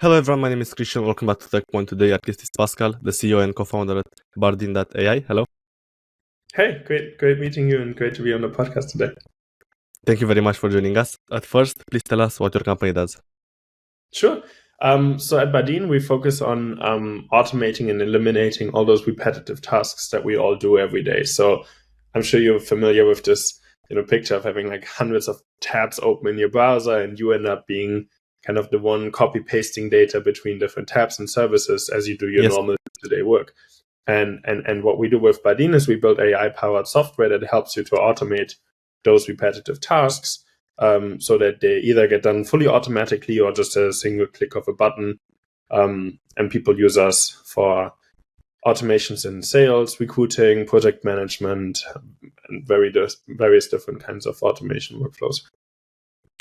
Hello everyone, my name is Christian. Welcome back to Tekpon. Today our guest is Pascal, the CEO and co-founder at Bardeen.ai. Hello. Hey, great meeting you and great to be on the podcast today. Thank you very much for joining us. At first, please tell us what your company does. Sure. So at Bardeen, we focus on automating and eliminating all those repetitive tasks that we all do every day. So I'm sure you're familiar with this picture of having like hundreds of tabs open in your browser, and you end up being kind of the one copy pasting data between different tabs and services as you do your normal day-to-day work. And what we do with Bardeen is we build AI-powered software that helps you to automate those repetitive tasks so that they either get done fully automatically or just a single click of a button. And people use us for automations in sales, recruiting, project management, and various different kinds of automation workflows.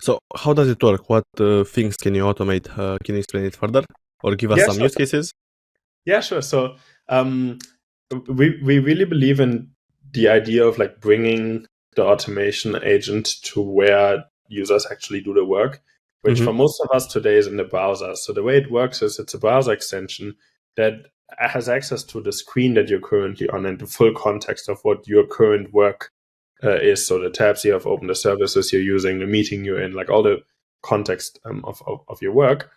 So how does it work? What things can you automate? Can you explain it further or give us some use cases? Yeah, sure. So we really believe in the idea of like bringing the automation agent to where users actually do the work, which for most of us today is in the browser. So the way it works is it's a browser extension that has access to the screen that you're currently on and the full context of what your current work is. So the tabs you have open, the services you're using, the meeting you're in, like all the context of your work.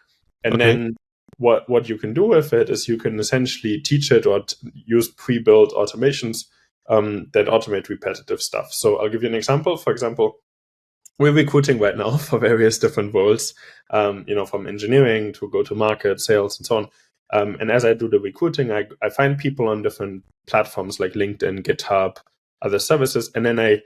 And then what you can do with it is you can essentially teach it or use pre-built automations that automate repetitive stuff. So I'll give you an example. For example, we're recruiting right now for various different roles, from engineering to go-to-market, sales, and so on. And as I do the recruiting, I find people on different platforms like LinkedIn, GitHub, other services, and then I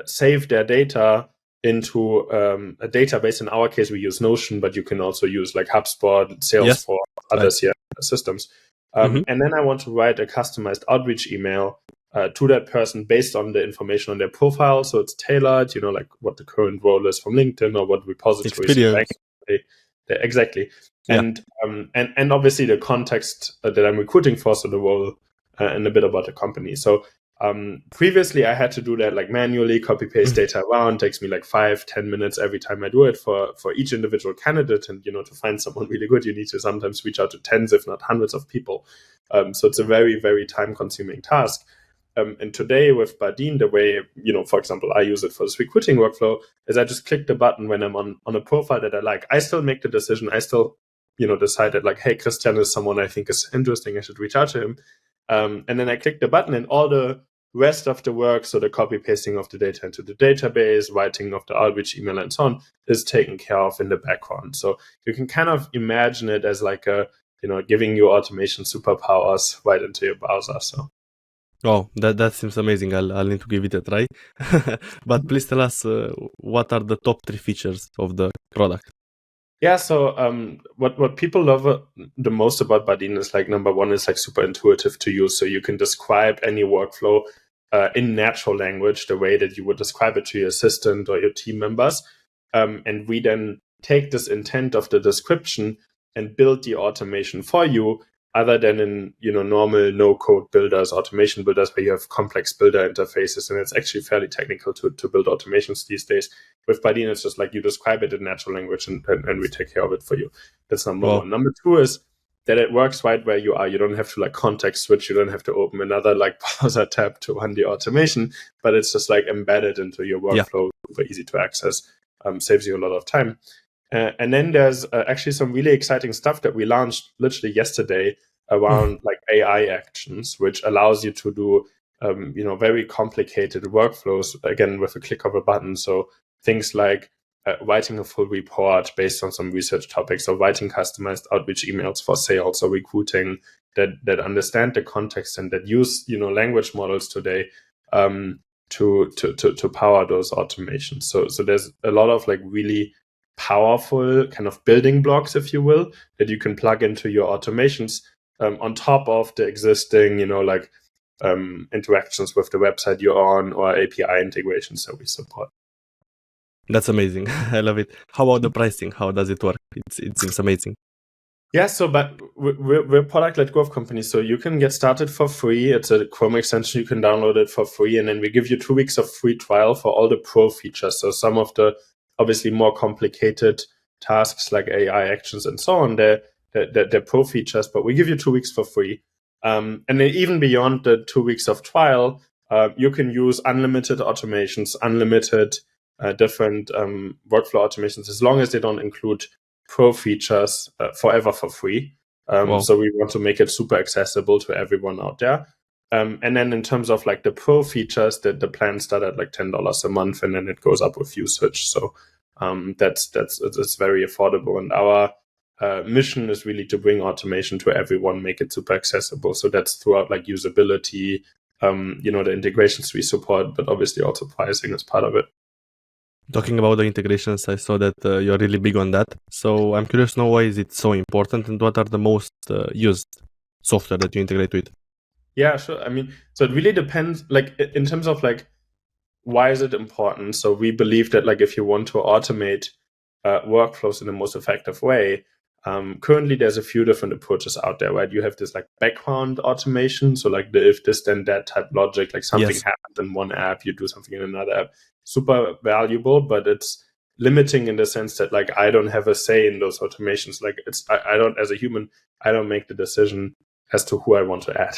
save their data into a database. In our case, we use Notion, but you can also use like HubSpot, Salesforce, others systems. And then I want to write a customized outreach email to that person based on the information on their profile. So it's tailored, like what the current role is from LinkedIn or what repositories. Exactly. Yeah. And obviously the context that I'm recruiting for, so the role and a bit about the company. So previously I had to do that like manually, copy paste data around. It takes me like 5-10 minutes every time I do it for each individual candidate. And to find someone really good, you need to sometimes reach out to tens, if not hundreds of people. So it's a very, very time consuming task. And today with Bardeen, the way, for example, I use it for this recruiting workflow is I just click the button when I'm on a profile that I like. I still make the decision. I still, decide that like, hey, Christian is someone I think is interesting. I should reach out to him. And then I click the button and all the rest of the work, so the copy pasting of the data into the database, writing of the outreach email and so on, is taken care of in the background. So you can kind of imagine it as like giving you automation superpowers right into your browser. So. Oh, that seems amazing. I'll need to give it a try. But please tell us what are the top 3 features of the product? Yeah, so what people love the most about Bardeen is like number one is like super intuitive to use. So you can describe any workflow in natural language, the way that you would describe it to your assistant or your team members. And we then take this intent of the description and build the automation for you, other than in normal no-code builders, automation builders, where you have complex builder interfaces, and it's actually fairly technical to build automations these days. With Bardeen, it's just like you describe it in natural language, and we take care of it for you. That's number one. Number two is that it works right where you are. You don't have to like context switch. You don't have to open another like browser tab to run the automation, but it's just like embedded into your workflow, super easy to access, saves you a lot of time. And then there's actually some really exciting stuff that we launched literally yesterday around like AI actions, which allows you to do, very complicated workflows, again, with a click of a button. So things like writing a full report based on some research topics, or writing customized outreach emails for sales or recruiting that understand the context and that use, language models today to power those automations. So there's a lot of like really powerful kind of building blocks, if you will, that you can plug into your automations on top of the existing, interactions with the website you're on or API integrations that we support. That's amazing. I love it. How about the pricing? How does it work? It seems amazing. Yeah, but we're a product-led growth company, so you can get started for free. It's a Chrome extension. You can download it for free, and then we give you 2 weeks of free trial for all the pro features. So some of the obviously more complicated tasks like AI actions and so on, the pro features, but we give you 2 weeks for free. And then even beyond the 2 weeks of trial, you can use unlimited automations, unlimited different workflow automations, as long as they don't include pro features forever for free. So we want to make it super accessible to everyone out there. And then in terms of like the pro features, the plans start at like $10 a month, and then it goes up with usage. So that's very affordable. And our mission is really to bring automation to everyone, make it super accessible. So that's throughout like usability, the integrations we support, but obviously also pricing is part of it. Talking about the integrations, I saw that you're really big on that. So I'm curious to know, why is it so important, and what are the most used software that you integrate with? Yeah, sure. I mean, so it really depends, like in terms of like, why is it important? So we believe that like if you want to automate workflows in the most effective way, currently there's a few different approaches out there, right? You have this like background automation, so like the if this then that type logic, like something happens in one app, you do something in another app. Super valuable, but it's limiting in the sense that like I don't have a say in those automations. Like I don't, as a human, I don't make the decision as to who I want to add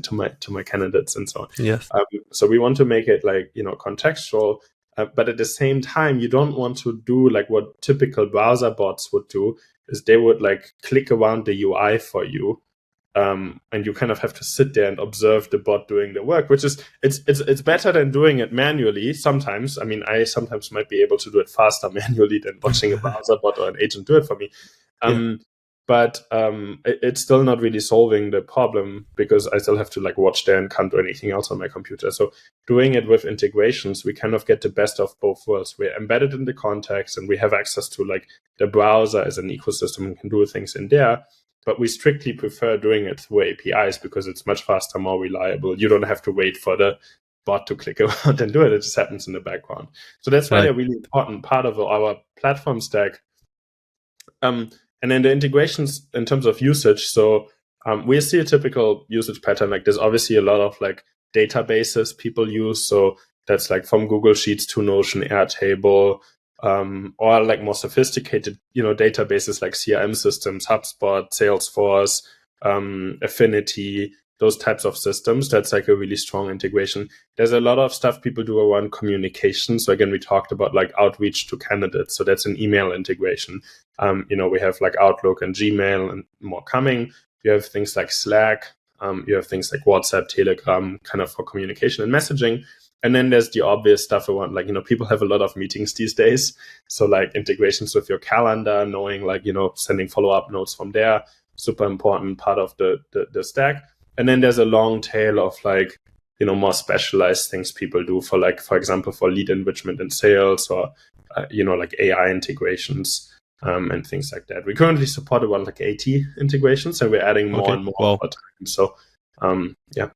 to my candidates and so on. Yes. So we want to make it like, contextual, but at the same time, you don't want to do like what typical browser bots would do, is they would like click around the UI for you. And you kind of have to sit there and observe the bot doing the work, which is, it's better than doing it manually sometimes. I mean, I sometimes might be able to do it faster manually than watching a browser bot or an agent do it for me. But it's still not really solving the problem, because I still have to like watch there and can't do anything else on my computer. So doing it with integrations, we kind of get the best of both worlds. We're embedded in the context, and we have access to like the browser as an ecosystem and can do things in there. But we strictly prefer doing it through APIs because it's much faster, more reliable. You don't have to wait for the bot to click around and do it. It just happens in the background. So that's why they're really important part of our platform stack. And then the integrations in terms of usage. So we see a typical usage pattern. Like there's obviously a lot of like databases people use. So that's like from Google Sheets to Notion, Airtable, or like more sophisticated, databases like CRM systems, HubSpot, Salesforce, Affinity, those types of systems. That's like a really strong integration. There's a lot of stuff people do around communication. So again, we talked about like outreach to candidates. So that's an email integration. We have like Outlook and Gmail and more coming. You have things like Slack. You have things like WhatsApp, Telegram, kind of for communication and messaging. And then there's the obvious stuff around, like, people have a lot of meetings these days. So like integrations with your calendar, knowing like, sending follow-up notes from there, super important part of the stack. And then there's a long tail of like, more specialized things people do for like, for example, for lead enrichment in sales, or, like AI integrations. And things like that. We currently support around like 80 integrations, and we're adding more and more over time. So, yeah.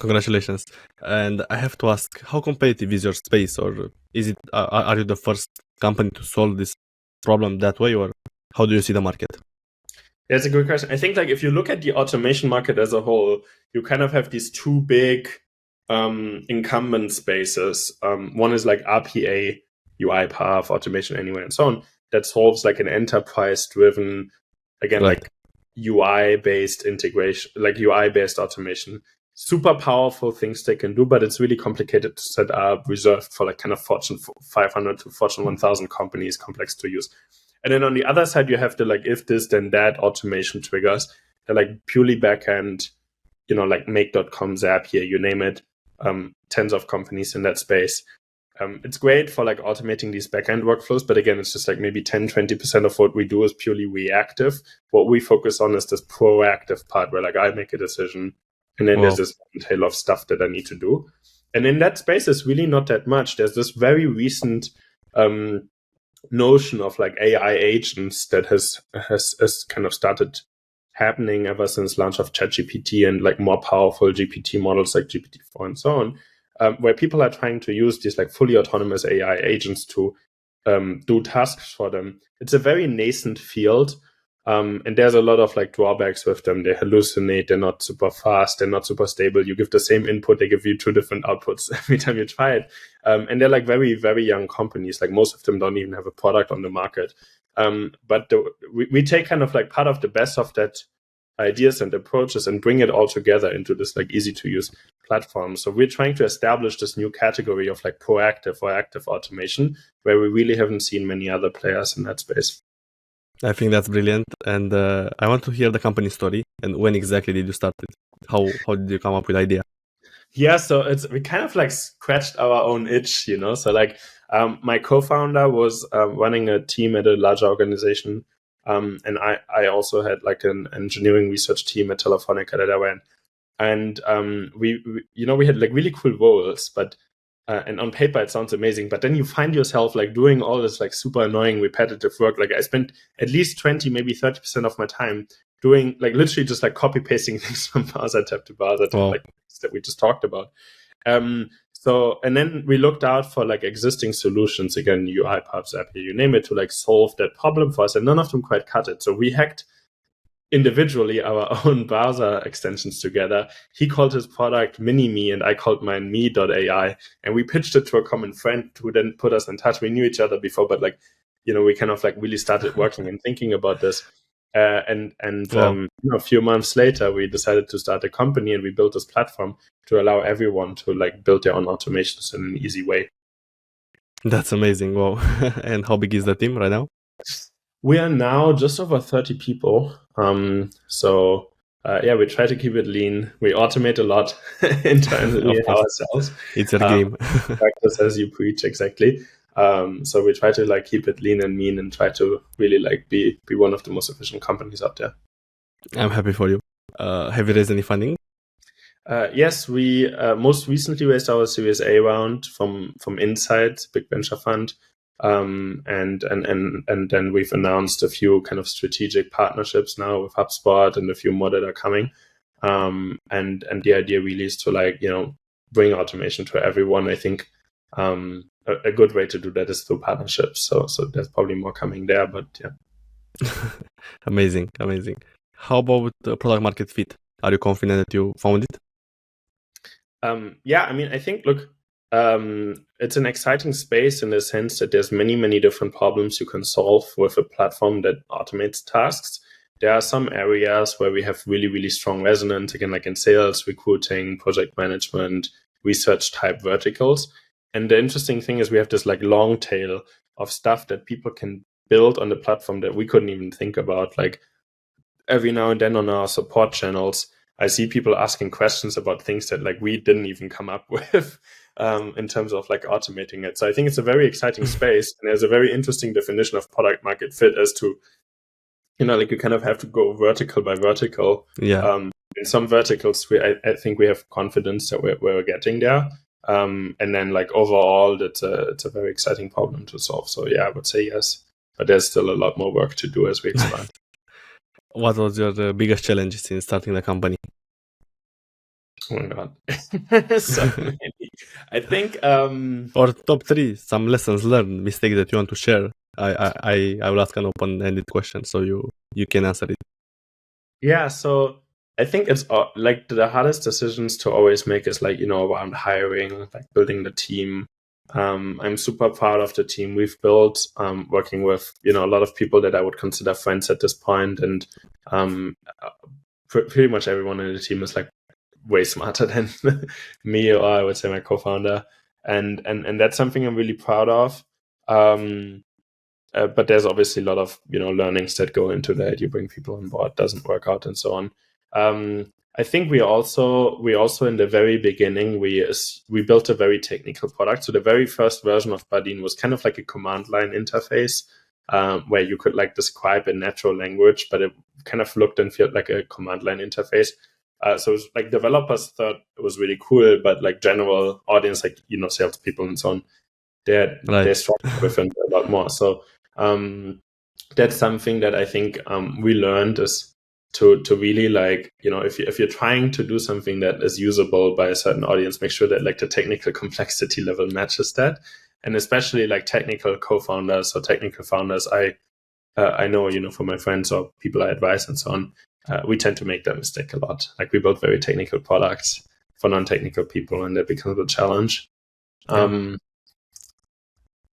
Congratulations. And I have to ask, how competitive is your space, or is it? Are you the first company to solve this problem that way, or how do you see the market? That's a good question. I think like if you look at the automation market as a whole, you kind of have these two big incumbent spaces. One is like RPA, UiPath, Automation Anywhere, and so on. That solves like an enterprise-driven, again, like UI-based integration, like UI-based automation. Super powerful things they can do, but it's really complicated to set up, reserved for like kind of Fortune 500 to Fortune 1000 companies, complex to use. And then on the other side, you have the like if this then that automation triggers. They're like purely backend, like make.com, Zapier, you name it, tens of companies in that space. It's great for like automating these backend workflows, but again, it's just like maybe 10-20% of what we do is purely reactive. What we focus on is this proactive part where like I make a decision, and then there's this tail of stuff that I need to do. And in that space, is really not that much. There's this very recent notion of like AI agents that has kind of started happening ever since launch of ChatGPT and like more powerful GPT models like GPT-4 and so on. Where people are trying to use these like fully autonomous AI agents to do tasks for them. It's a very nascent field, and there's a lot of like drawbacks with them. They hallucinate, they're not super fast, they're not super stable. You give the same input, they give you two different outputs every time you try it. And they're like very, very young companies. Like most of them don't even have a product on the market. But we take kind of like part of the best of that ideas and approaches and bring it all together into this like easy to use platform. So we're trying to establish this new category of like proactive or active automation, where we really haven't seen many other players in that space. I think that's brilliant, and I want to hear the company story. And when exactly did you start it? How did you come up with the idea? Yeah, so we kind of like scratched our own itch, you know. So like my co-founder was running a team at a large organization, and I also had like an engineering research team at Telefonica that I ran. And we had like really cool roles, but and on paper it sounds amazing, but then you find yourself like doing all this like super annoying repetitive work. Like I spent at least 20, maybe 30% of my time doing like literally just like copy pasting things from browser tab to browser tab, like that we just talked about. So, and then we looked out for like existing solutions, again, UiPath, Zapier, you name it, to like solve that problem for us, and none of them quite cut it. So we hacked individually our own browser extensions together. He called his product Mini-Me and I called mine Me.ai. And we pitched it to a common friend who then put us in touch. We knew each other before, but like, we kind of like really started working and thinking about this. A few months later, we decided to start a company, and we built this platform to allow everyone to like build their own automations in an easy way. That's amazing. Wow. And how big is the team right now? We are now just over 30 people. We try to keep it lean. We automate a lot internally ourselves. It's a game. Practice as you preach, exactly. So we try to like keep it lean and mean and try to really like be one of the most efficient companies out there. I'm happy for you. Have you raised any funding? Yes, we most recently raised our Series A round from Insight, big venture fund. And then we've announced a few kind of strategic partnerships now with HubSpot and a few more that are coming. And the idea really is to like, bring automation to everyone. I think a good way to do that is through partnerships. So there's probably more coming there, but yeah. Amazing. How about the product market fit? Are you confident that you found it? I think, look, it's an exciting space in the sense that there's many different problems you can solve with a platform that automates tasks. There are some areas where we have really strong resonance, again, like in sales, recruiting, project management, research type verticals. And the interesting thing is we have this like long tail of stuff that people can build on the platform that we couldn't even think about. Like every now and then on our support channels, I see people asking questions about things that like we didn't even come up with in terms of like automating it. So I think it's a very exciting space, and there's a very interesting definition of product market fit as to, like you kind of have to go vertical by vertical. Yeah. In some verticals, I think we have confidence that we're getting there. And then like overall, it's a very exciting problem to solve. So yeah, I would say yes, but there's still a lot more work to do as we expand. What was your biggest challenge in starting the company? Oh my god. So many. I think or top 3, some lessons learned, mistakes that you want to share. I will ask an open-ended question so you can answer it. Yeah, so I think it's like the hardest decisions to always make is like, around hiring, like building the team. I'm super proud of the team we've built, working with, a lot of people that I would consider friends at this point. And pretty much everyone in the team is like way smarter than me, or I would say my co-founder. And that's something I'm really proud of. But there's obviously a lot of, learnings that go into that. You bring people on board, doesn't work out, and so on. I think we also in the very beginning, we built a very technical product. So the very first version of Bardeen was kind of like a command line interface, where you could like describe in natural language, but it kind of looked and felt like a command line interface. So it was like developers thought it was really cool, but like general audience, like, salespeople and so on, they struggle with it a lot more. So that's something that I think we learned is to really like, if you're trying to do something that is usable by a certain audience, make sure that like the technical complexity level matches that. And especially like technical co-founders or technical founders, I know, from my friends or people I advise and so on, we tend to make that mistake a lot. Like we build very technical products for non-technical people, and that becomes a challenge.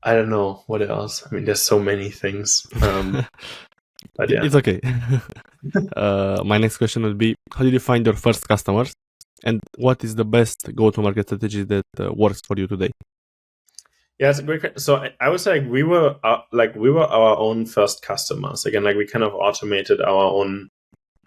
I don't know what else. I mean, there's so many things. But yeah. It's okay. My next question would be, how did you find your first customers? And what is the best go-to-market strategy that works for you today? Yeah, it's a great question. So I would say we were our own first customers. Again, like we kind of automated our own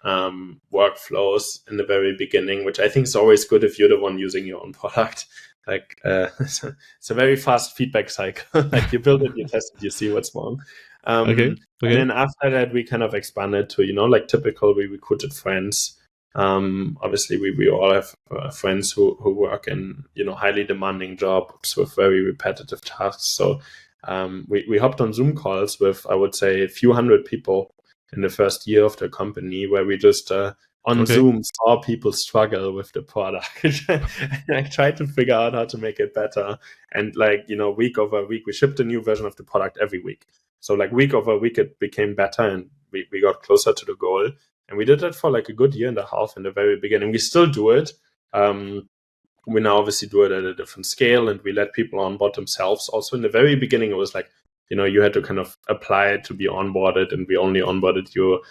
workflows in the very beginning, which I think is always good if you're the one using your own product. Like it's a very fast feedback cycle. Like you build it, you test it, you see what's wrong. Okay. And then after that, we kind of expanded to, like typical, we recruited friends. Obviously, we all have friends who work in, highly demanding jobs with very repetitive tasks. So we hopped on Zoom calls with, I would say, a few hundred people in the first year of the company, where we just on Zoom saw people struggle with the product. I tried to figure out how to make it better. And week over week, we shipped a new version of the product every week. So week over week, it became better and we got closer to the goal. And we did that for a good year and a half in the very beginning. We still do it. We now obviously do it at a different scale, and we let people onboard themselves. Also, in the very beginning, it was you had to kind of apply it to be onboarded, and we only onboarded you,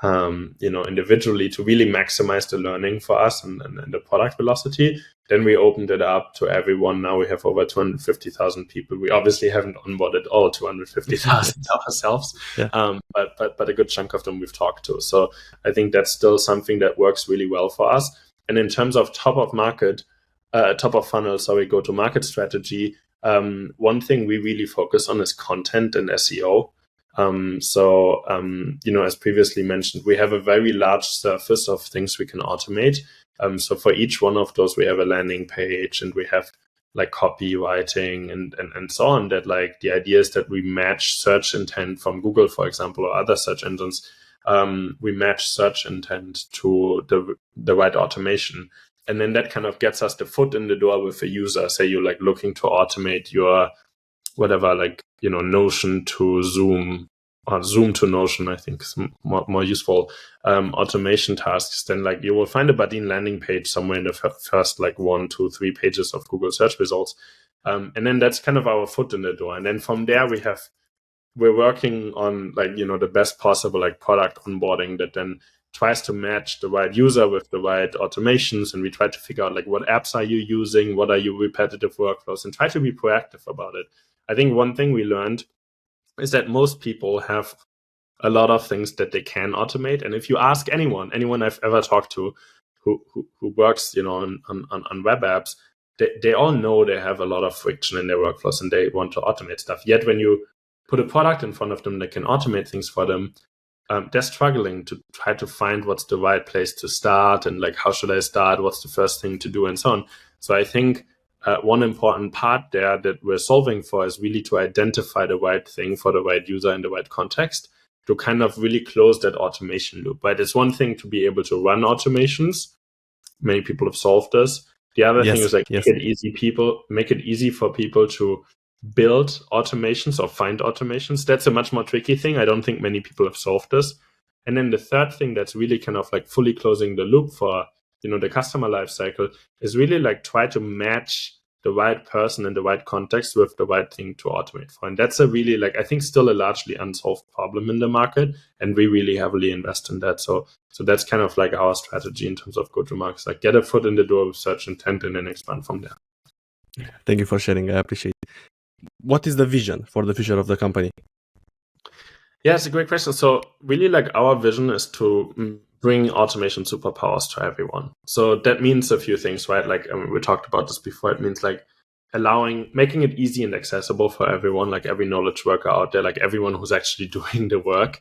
individually to really maximize the learning for us and the product velocity. Then we opened it up to everyone. Now we have over 250,000 people. We obviously haven't onboarded all 250,000 ourselves, but a good chunk of them we've talked to. So I think that's still something that works really well for us. And in terms of top of funnel, go-to-market strategy, one thing we really focus on is content and SEO. As previously mentioned, we have a very large surface of things we can automate. So for each one of those, we have a landing page, and we have copywriting and so on. That the idea is that we match search intent from Google, for example, or other search engines. We match search intent to the right automation. And then that kind of gets us the foot in the door with a user. Say you're looking to automate your whatever, Notion to Zoom, or Zoom to Notion, I think is more useful, automation tasks. Then you will find a Bardeen landing page somewhere in the first 1, 2, 3 pages of Google search results. And then that's kind of our foot in the door. And then from there we're working on the best possible product onboarding that then tries to match the right user with the right automations. And we try to figure out what apps are you using, what are your repetitive workflows, and try to be proactive about it. I think one thing we learned is that most people have a lot of things that they can automate. And if you ask anyone I've ever talked to who works, on web apps, they all know they have a lot of friction in their workflows and they want to automate stuff. Yet when you put a product in front of them that can automate things for them, they're struggling to try to find what's the right place to start, and how should I start? What's the first thing to do, and so on. So I think one important part there that we're solving for is really to identify the right thing for the right user in the right context, to kind of really close that automation loop. Right? It's one thing to be able to run automations. Many people have solved this. The other thing is make it easy for people to build automations or find automations. That's a much more tricky thing. I don't think many people have solved this. And then the third thing that's really kind of fully closing the loop for the customer lifecycle is really try to match the right person in the right context with the right thing to automate for. And that's a really I think still a largely unsolved problem in the market, and we really heavily invest in that. So that's kind of our strategy in terms of go-to-market, get a foot in the door with search intent and then expand from there. Thank you for sharing. I appreciate it. What is the vision for the future of the company? Yeah, it's a great question. So really our vision is to bring automation superpowers to everyone. So that means a few things, right? We talked about this before. It means making it easy and accessible for everyone, every knowledge worker out there, everyone who's actually doing the work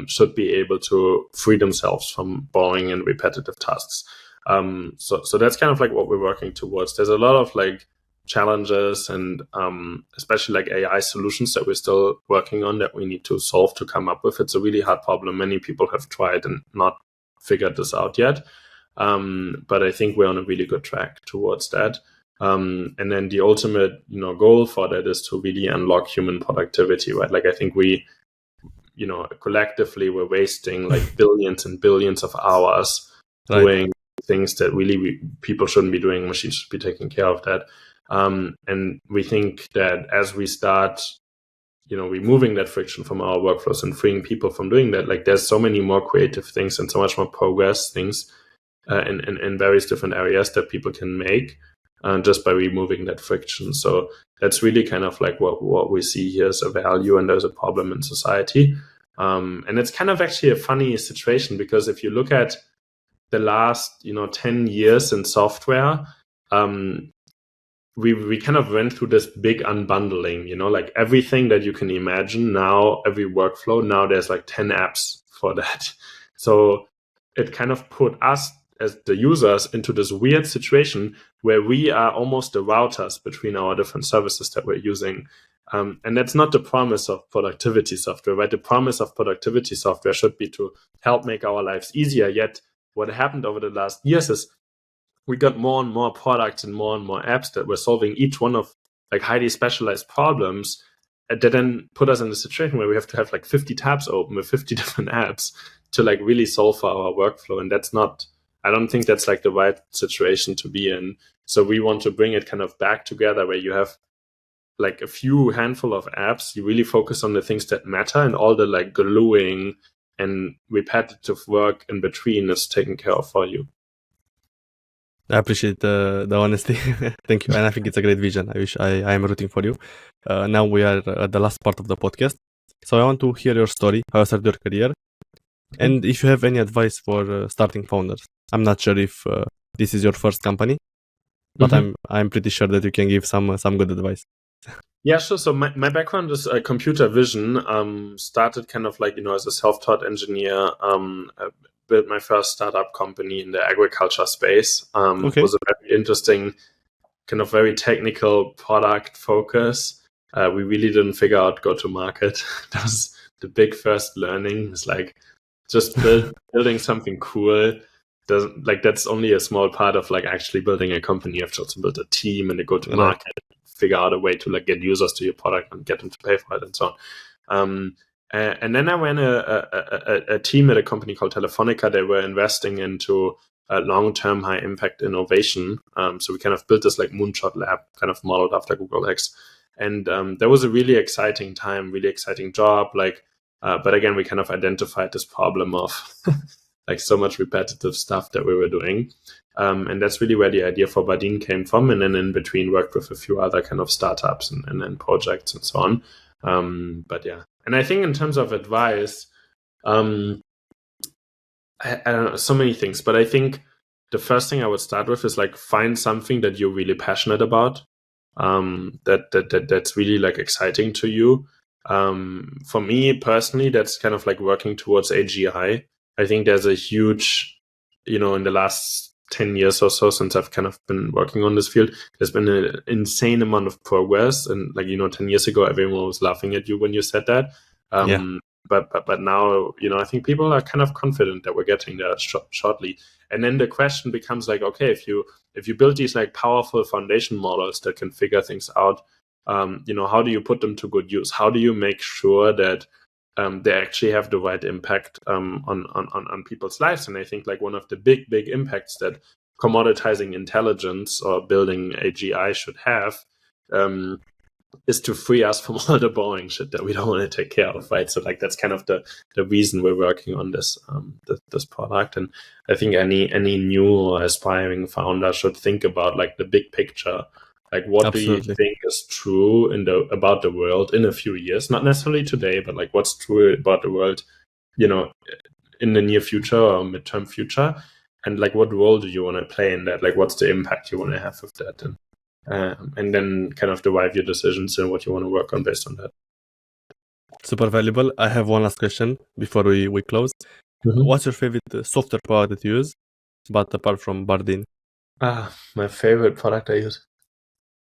should be able to free themselves from boring and repetitive tasks. So that's kind of what we're working towards. There's a lot of challenges and especially AI solutions that we're still working on that we need to solve to come up with. It's a really hard problem. Many people have tried and not figured this out yet. But I think we're on a really good track towards that. And then the ultimate, goal for that is to really unlock human productivity, right? I think we, collectively we're wasting billions and billions of hours doing things that really people shouldn't be doing. Machines should be taking care of that. And we think that as we start, removing that friction from our workflows and freeing people from doing that, like there's so many more creative things and so much more progress things in various different areas that people can make just by removing that friction. So that's really kind of like what we see here as a value, and there's a problem in society. And it's kind of actually a funny situation, because if you look at the last 10 years in software, we kind of went through this big unbundling, like everything that you can imagine now, every workflow, now there's like 10 apps for that. So it kind of put us as the users into this weird situation where we are almost the routers between our different services that we're using. And that's not the promise of productivity software, right? The promise of productivity software should be to help make our lives easier. Yet what happened over the last years is we got more and more products and more apps that were solving each one of like highly specialized problems that then put us in a situation where we have to have like 50 tabs open with 50 different apps to like really solve for our workflow. And I don't think that's like the right situation to be in. So we want to bring it kind of back together, where you have like a few handful of apps, you really focus on the things that matter, and all the like gluing and repetitive work in between is taken care of for you. I appreciate the honesty. Thank you. And I think it's a great vision. I am rooting for you. Now we are at the last part of the podcast. So I want to hear your story, how you started your career, and if you have any advice for starting founders. I'm not sure if this is your first company, but I'm pretty sure that you can give some good advice. Yeah, sure. So my background is computer vision. Started kind of like, as a self-taught engineer. I built my first startup company in the agriculture space. Was a very interesting, kind of very technical product focus. We really didn't figure out go-to-market. That was the big first learning. It's like just building something cool. That's only a small part of like actually building a company. You have to also build a team and a go-to-market. Figure out a way to like get users to your product and get them to pay for it and so on. And then I ran a team at a company called Telefonica. They were investing into long-term high-impact innovation. So we kind of built this like moonshot lab, kind of modeled after Google X. And that was a really exciting time, really exciting job. But again, we kind of identified this problem of like so much repetitive stuff that we were doing. And that's really where the idea for Bardeen came from. And then in between worked with a few other kind of startups and projects and so on. But yeah, and I think in terms of advice, I don't know, so many things, but I think the first thing I would start with is like find something that you're really passionate about, that's really like exciting to you. For me personally, that's kind of like working towards AGI. I think there's a huge, in the last 10 years or so since I've kind of been working on this field, there's been an insane amount of progress. And like, 10 years ago, everyone was laughing at you when you said that. But now, I think people are kind of confident that we're getting there shortly. And then the question becomes like, okay, if you build these like powerful foundation models that can figure things out, how do you put them to good use? How do you make sure that they actually have the right impact on people's lives? And I think like one of the big impacts that commoditizing intelligence or building AGI should have is to free us from all the boring shit that we don't want to take care of, right? So like that's kind of the reason we're working on this this product. And I think any new or aspiring founder should think about like the big picture. Like, what Absolutely. do you think is true about the world in a few years? Not necessarily today, but like what's true about the world, in the near future or midterm future? And like, what role do you want to play in that? Like, what's the impact you want to have with that? And then kind of derive your decisions and what you want to work on based on that. Super valuable. I have one last question before we close. What's your favorite software product that you use, but apart from Bardeen? My favorite product I use.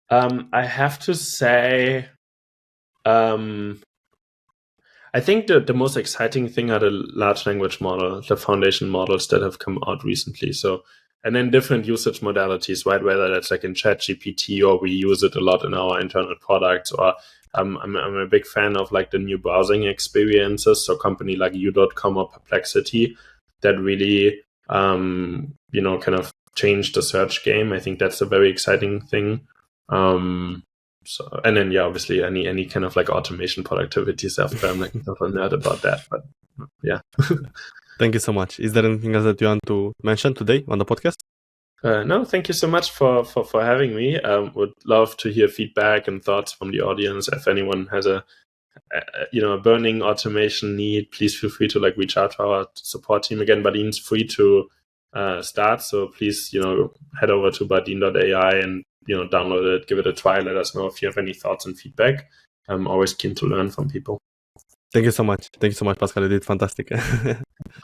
I have to say, I think the most exciting thing are the large language model, the foundation models that have come out recently. So, and then different usage modalities, right? Whether that's like in ChatGPT or we use it a lot in our internal products, or I'm a big fan of like the new browsing experiences. So company like U.com or Perplexity that really, kind of changed the search game. I think that's a very exciting thing. So, and then obviously any kind of like automation productivity software. I'm like a nerd about that, but yeah. Thank you so much. Is there anything else that you want to mention today on the podcast? No, thank you so much for having me. Would love to hear feedback and thoughts from the audience. If anyone has a burning automation need, please feel free to like reach out to our support team. Again, Bardeen's free to start, so please head over to bardeen.ai and download it, give it a try. Let us know if you have any thoughts and feedback. I'm always keen to learn from people. Thank you so much. Thank you so much, Pascal. You did fantastic.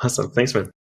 Awesome. Thanks, man.